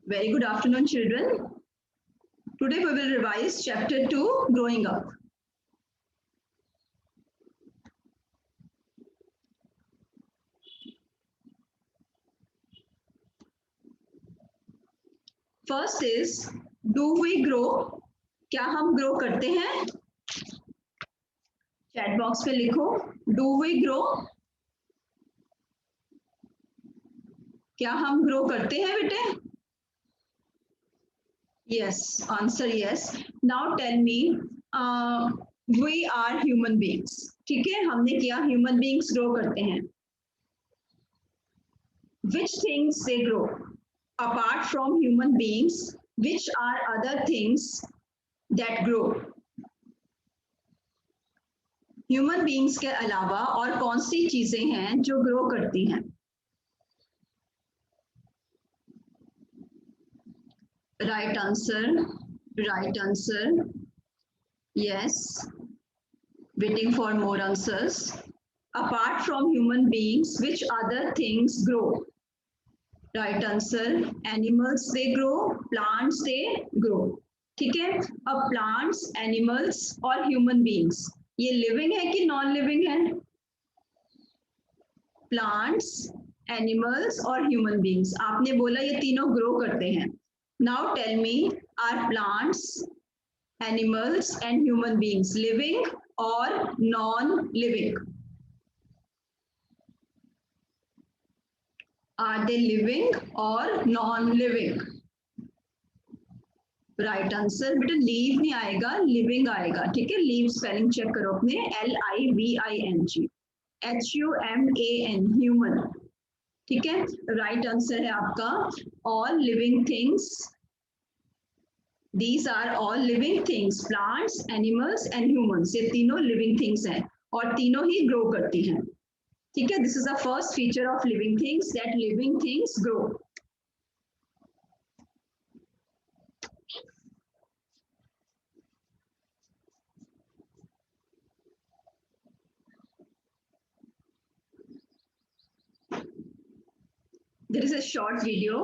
Very good afternoon, children. Today we will revise chapter 2, Growing Up. First is, do we grow? क्या हम grow करते हैं? Chat box पे लिखो, do we grow? क्या हम grow करते हैं बेटे? Yes, answer yes. Now tell me, we are human beings. ठीक है, हमने किया human beings grow करते हैं. Which things they grow? Apart from human beings, which are other things that grow? Human beings के अलावा और कौन सी चीजें हैं जो ग्रो करती हैं? Right answer yes. Waiting for more answers. Apart from human beings which other things grow? Right answer animals they grow, plants they grow. ठीक है, अब प्लांट्स, एनिमल्स और ह्यूमन बीइंग्स ये लिविंग है कि नॉन लिविंग है? प्लांट्स, एनिमल्स और human beings, आपने बोला ये तीनों ग्रो करते हैं. Now tell me, are plants, animals and human beings living और non living? Are they living और नॉन लिविंग? राइट आंसर बेटा लीव नहीं आएगा, लिविंग आएगा. ठीक है, लीव स्पेलिंग चेक करो अपने, LIVING, HUMAN, ह्यूमन. ठीक है, राइट आंसर है आपका all living things. These are all living things, plants, animals and humans, ये तीनों लिविंग थिंग्स हैं और तीनों ही ग्रो करती हैं. ठीक है, this is the first feature of living things, that living things grow. There is a short video.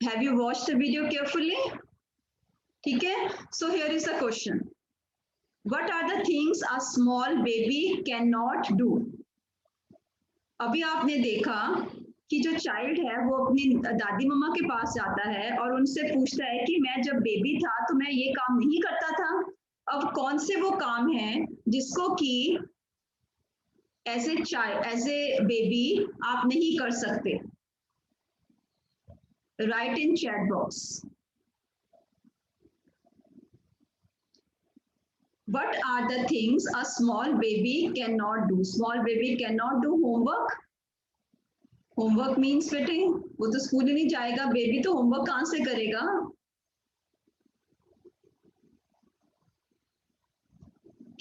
Have you watched the video carefully? ठीक है. So here is the question. What are the things a small baby cannot do? अभी आपने देखा कि जो child है वो अपनी दादी मम्मा के पास जाता है और उनसे पूछता है कि मैं जब बेबी था तो मैं ये काम नहीं करता था. अब कौन से वो काम हैं जिसको कि एज ए बेबी आप नहीं कर सकते? Right in chat box. What are the things a small baby cannot do? Small baby cannot do homework. Homework means बेटे वो तो स्कूल ही नहीं जाएगा, बेबी तो होमवर्क कहाँ से करेगा?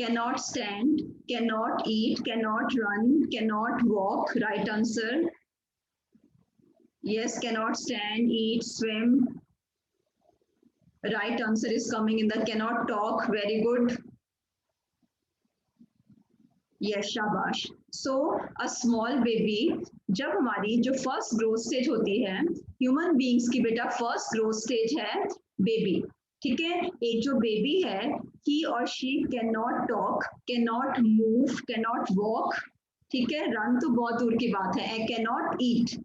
Cannot stand, cannot eat, cannot run, cannot walk. Right answer. Yes, cannot stand, eat, swim. Right answer is coming in the cannot talk. Very good. Yes, शाबाश. So a small baby, जब हमारी जो first growth stage होती है human beings की, बेटा first growth stage है baby. ठीक है. एक जो बेबी है ही और she can not talk, can not move, can not walk. ठीक है. रन तो बहुत दूर की बात है. कैन नॉट ईट.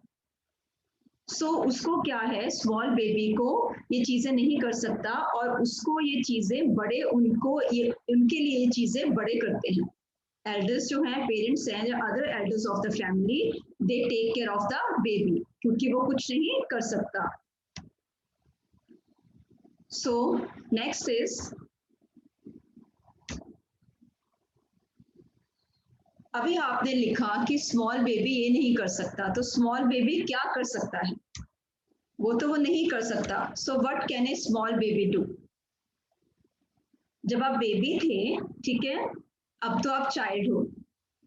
सो उसको क्या है, स्मॉल बेबी को ये चीजें नहीं कर सकता और उसको ये चीजें बड़े उनके लिए ये चीजें बड़े करते हैं. एल्डर्स जो हैं, पेरेंट्स हैं, या other elders of the family, they take care of the baby क्योंकि वो कुछ नहीं कर सकता. सो नेक्स्ट इज, अभी आपने लिखा कि स्मॉल बेबी ये नहीं कर सकता, तो स्मॉल बेबी क्या कर सकता है? वो तो वो नहीं कर सकता. So what can a small baby do? जब आप बेबी थे, ठीक है, अब तो आप चाइल्ड हो.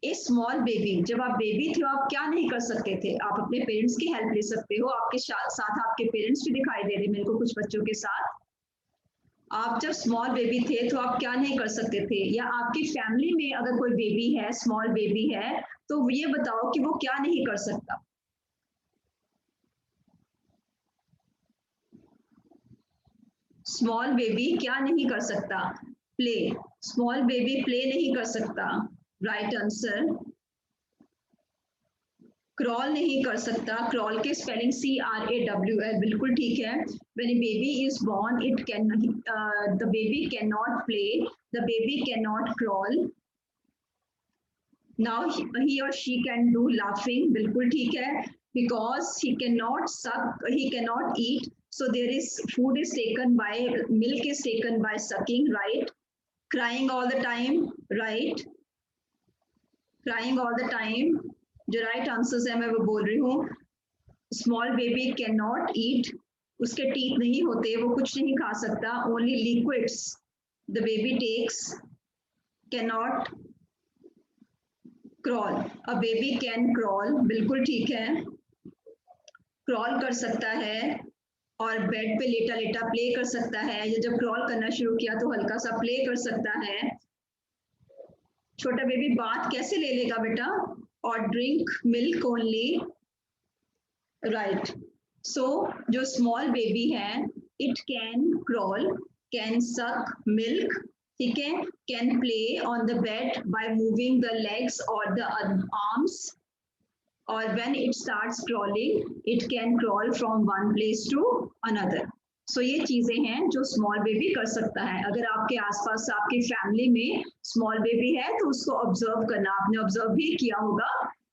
ए स्मॉल बेबी, जब आप बेबी थे आप क्या नहीं कर सकते थे? आप अपने पेरेंट्स की हेल्प ले सकते हो. आपके साथ आपके पेरेंट्स भी दिखाई दे रहे मेरे को कुछ बच्चों के साथ. आप जब स्मॉल बेबी थे तो आप क्या नहीं कर सकते थे? या आपकी फैमिली में अगर कोई बेबी है, स्मॉल बेबी है, तो ये बताओ कि वो क्या नहीं कर सकता? स्मॉल बेबी क्या नहीं कर सकता? प्ले. स्मॉल बेबी प्ले नहीं कर सकता. Right answer. क्रॉल नहीं कर सकता. क्रॉल के स्पेलिंग CRAWL, बिल्कुल ठीक है. When A baby is born it can, the baby can not play, the baby can not crawl. Now he और शी कैन डू लाफिंग, बिल्कुल ठीक है. बिकॉज ही कैन नॉट सक, he can not eat, so there is food is taken by, milk is taken by sucking. Right. Crying all the time. Right. Crying all the time. जो right answers है मैं वो बोल रही हूँ. Small baby can not eat, उसके teeth नहीं होते, वो कुछ नहीं खा सकता. Only liquids the baby takes. Can not crawl, a baby can crawl, बिल्कुल ठीक है. क्रॉल कर सकता है और बेड पे लेटा लेटा प्ले कर सकता है, या जब क्रॉल करना शुरू किया तो हल्का सा प्ले कर सकता है. छोटा बेबी बात कैसे ले लेगा बेटा? और ड्रिंक मिल्क ओनली. राइट. सो जो स्मॉल बेबी है, it can crawl, can suck milk, ठीक है, can play on the bed by moving the legs और द आर्म्स, और when it starts crawling it can crawl from one place to another. सो ये चीजें हैं जो स्मॉल बेबी कर सकता है. अगर आपके आसपास आपकी फैमिली में स्मॉल बेबी है तो उसको ऑब्जर्व करना. आपने ऑब्जर्व भी किया होगा,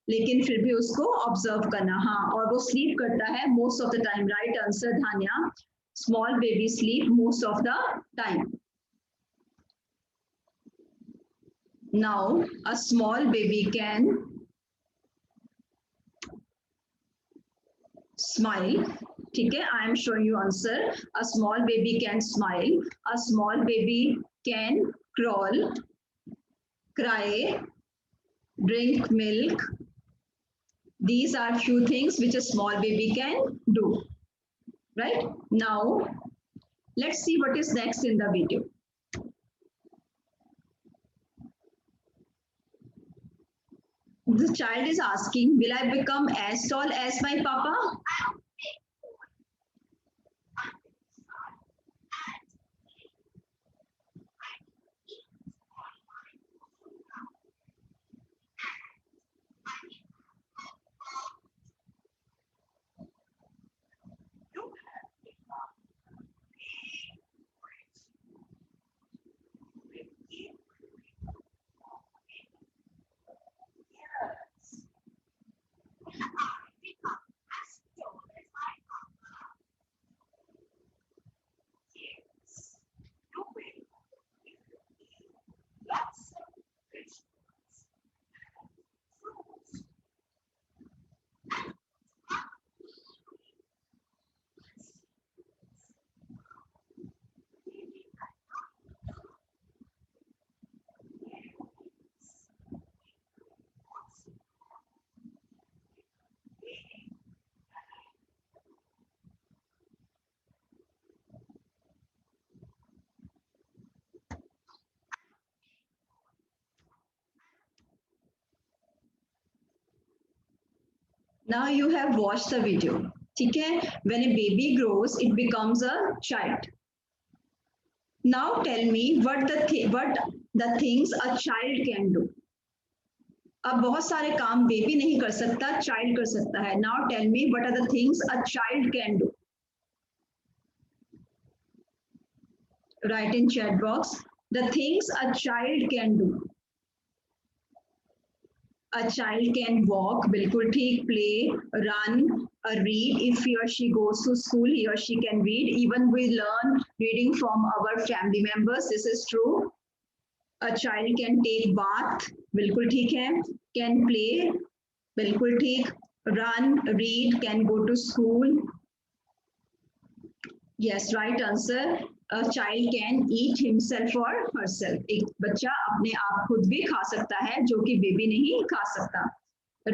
लेकिन फिर भी उसको ऑब्जर्व करना. हाँ, और वो स्लीप करता है most of the time. Right answer धान्या. Small baby sleep most of the time. Now a small baby can smile. ठीक है, I am showing you answer. A small baby can smile, a small baby can crawl, cry, drink milk. These are few things which a small baby can do. Right? Now, let's see what is next in the video. The child is asking, will I become as tall as my papa? Now you have watched the video. ठीक है? When a baby grows, it becomes a child. Now tell me what the things a child can do. अब बहुत सारे काम baby नहीं कर सकता, child कर सकता है. Now tell me what are the things a child can do. Write in chat box the things a child can do. A child can walk, बिल्कुल ठीक. Play, run, read. If he or she goes to school, he or she can read. Even we learn reading from our family members. This is true. A child can take bath, बिल्कुल ठीक है. Can play, बिल्कुल ठीक. Run, read, can go to school. Yes, right answer. A child can eat himself or herself. एक बच्चा अपने आप खुद भी खा सकता है जो कि बेबी नहीं खा सकता.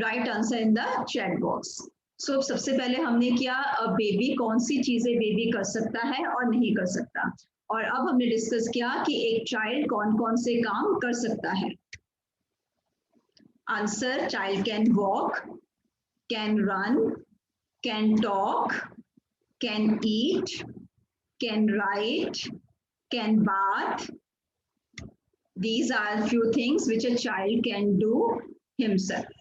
Right answer in the chat box. So सबसे पहले हमने किया बेबी कौन सी चीजें बेबी कर सकता है और नहीं कर सकता. और अब हमने डिस्कस किया कि एक चाइल्ड कौन कौन से काम कर सकता है. Answer: child can walk, can run, can talk, can eat, can write, can bath. These are few things which a child can do himself.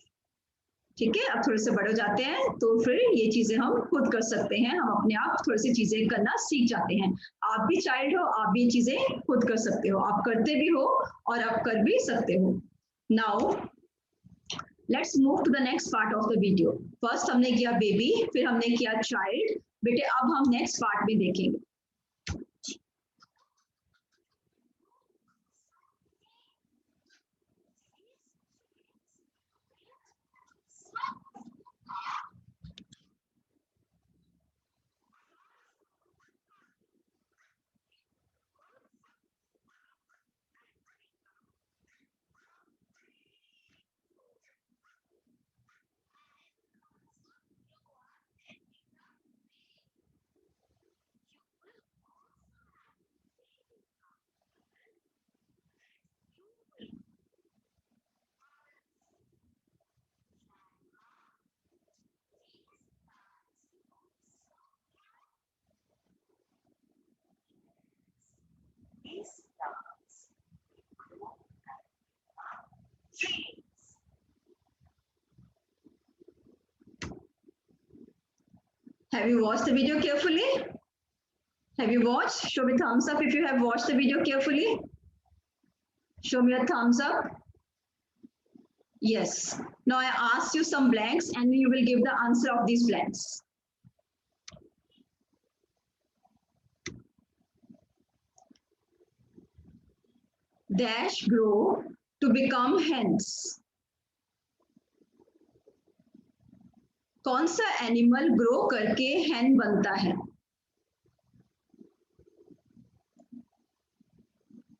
ठीक है. अब थोड़े से बड़े हो जाते हैं तो फिर ये चीजें हम खुद कर सकते हैं. हम अपने आप थोड़ी सी चीजें करना सीख जाते हैं. आप भी चाइल्ड हो, आप भी चीजें खुद कर सकते हो. आप करते भी हो और आप कर भी सकते हो. Now let's move to the next part of the video. First हमने किया बेबी, फिर हमने किया चाइल्ड. बेटे अब हम नेक्स्ट पार्ट में देखेंगे. Have you watched the video carefully? Have you watched? Show me thumbs up if you have watched the video carefully. Show me a thumbs up. Yes. Now I asked you some blanks and you will give the answer of these blanks. Dash grow to become hens. कौन सा animal grow करके hen बनता है?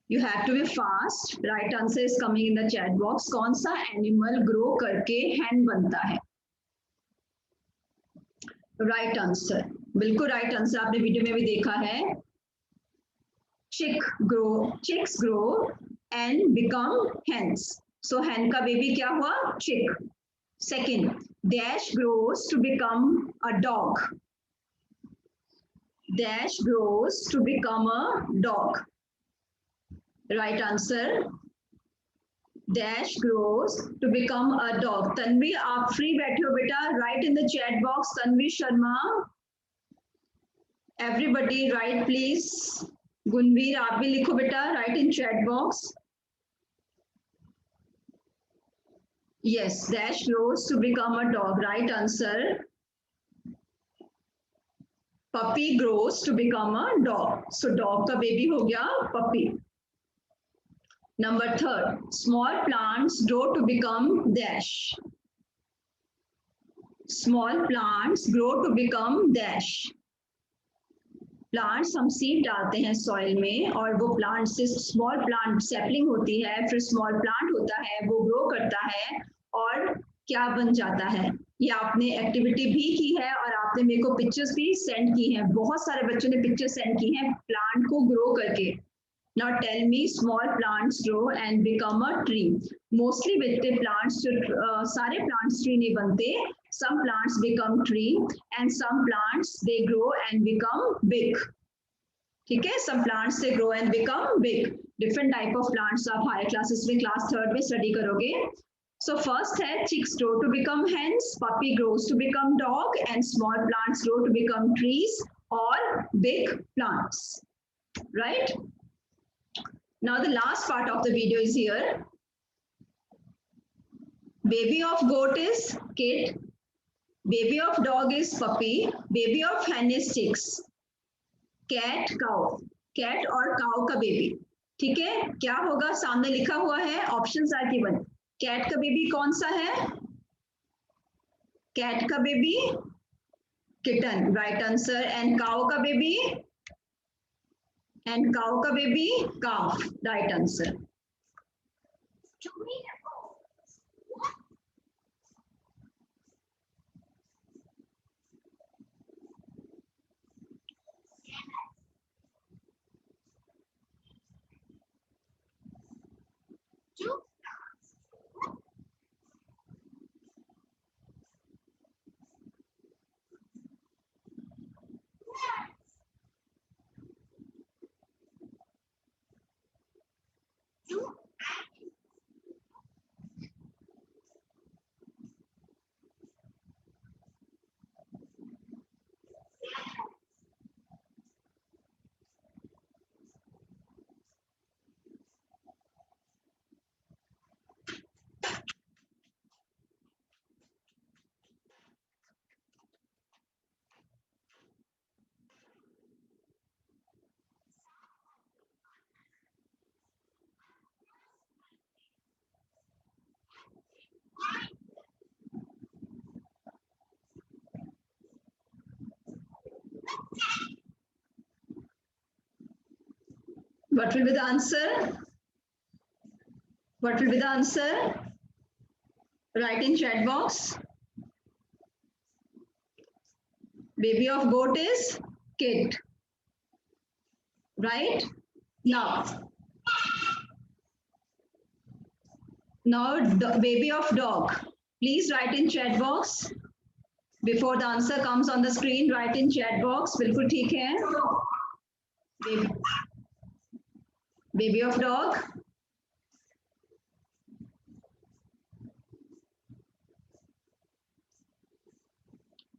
You have to be fast. Right answer is coming in the chat box. कौन सा animal grow करके hen बनता है? Right answer. बिल्कुल right answer. आपने वीडियो में भी देखा है. Chicks grow and become hens. So hen का बेबी क्या हुआ? Chick. Second, Dash grows to become a dog. Dash grows to become a dog. Right answer. Dash grows to become a dog. Tanvi, आप free बैठे हो बेटा? Write in the chat box. Tanvi Sharma. Everybody write please. Gunveer, आप भी लिखो बेटा. Write in chat box. Yes, Dash grows to become a dog. Right answer. Puppy grows to become a dog. So dog का baby हो गया puppy. Number third, small plants grow to become dash. Small plants grow to become dash. Plants हम seed डालते हैं soil में और वो plant से स्मॉल प्लांट सैपलिंग होती है, फिर स्मॉल प्लांट होता है, वो ग्रो करता है और क्या बन जाता है. ये आपने एक्टिविटी भी की है और आपने मेरे को पिक्चर्स भी सेंड की हैं. बहुत सारे बच्चों ने पिक्चर सेंड की हैं प्लांट को ग्रो करके. Now tell me, small plants grow and become a tree. Mostly with the plants, सारे plants tree नहीं बनते. Some plants become tree and some plants they grow and become big. ठीक है, some plants they grow and become big. Different type of plants आप higher classes में class 3rd में study करोगे. So first है chicks grow to become hens, puppy grows to become dog, and small plants grow to become trees or big plants. Right? Now the last part of the video is here. Baby of goat is kid. Baby of dog is puppy. Baby of hen is chicks. Cat, cow. Cat और cow का baby. ठीक है, क्या होगा? सामने लिखा हुआ है, ऑप्शंस आर गिवन. कैट का बेबी कौन सा है? कैट का baby kitten, right answer. And cow का बेबी, एंड काउ का baby calf, right answer. What will be the answer? What will be the answer? Write in chat box. Baby of goat is kid. Right? Now baby of dog. Please write in chat box. Before the answer comes on the screen, write in chat box. बिल्कुल ठीक है. Baby of dog.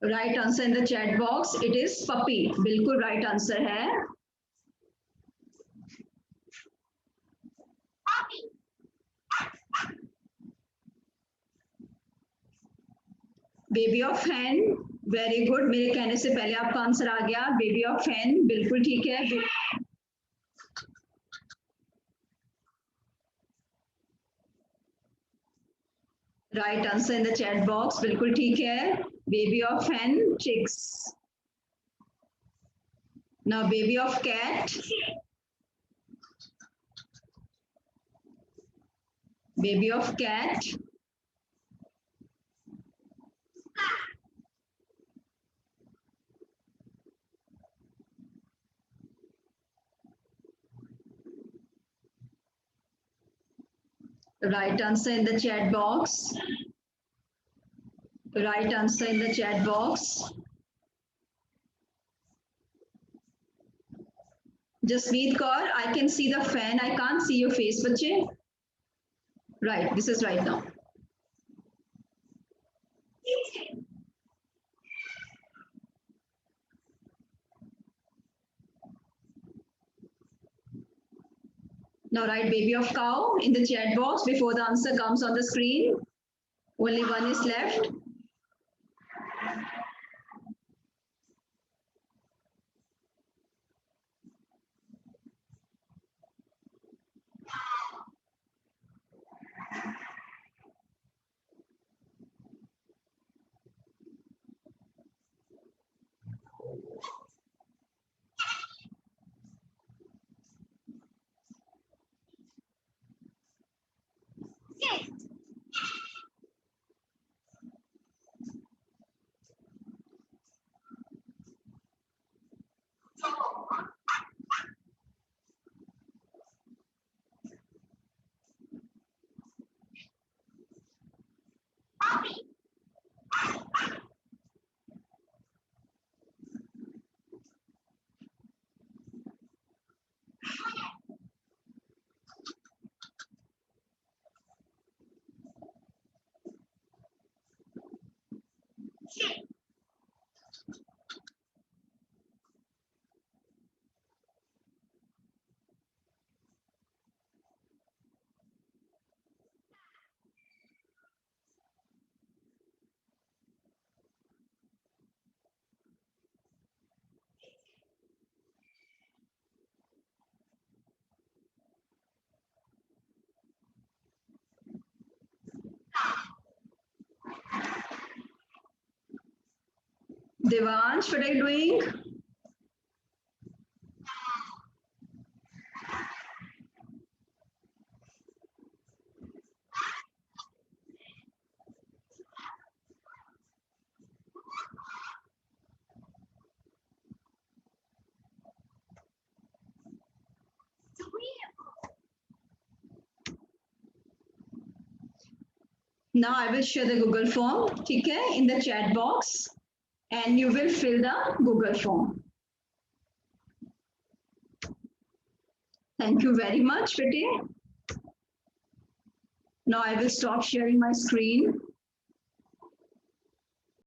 Right answer in the chat box. It is puppy. बिल्कुल right answer है. Baby of hen, very good. मेरे कहने से पहले आपका आंसर आ गया. बेबी ऑफ हैन बिल्कुल ठीक है. Right answer in the chat box, बिल्कुल ठीक है. Baby of hen chicks. Now baby of cat. Baby of cat. Right answer in the chat box. Right answer in the chat box. Jasmeet Kaur, I can see the fan. I can't see your face, बच्चे. Right, this is right now. Now write baby of cow in the chat box before the answer comes on the screen. Only one is left. Devansh, what are you doing? Now I will share the Google form, okay, in the chat box, and you will fill the Google form. Thank you very much, Viti. Now I will stop sharing my screen.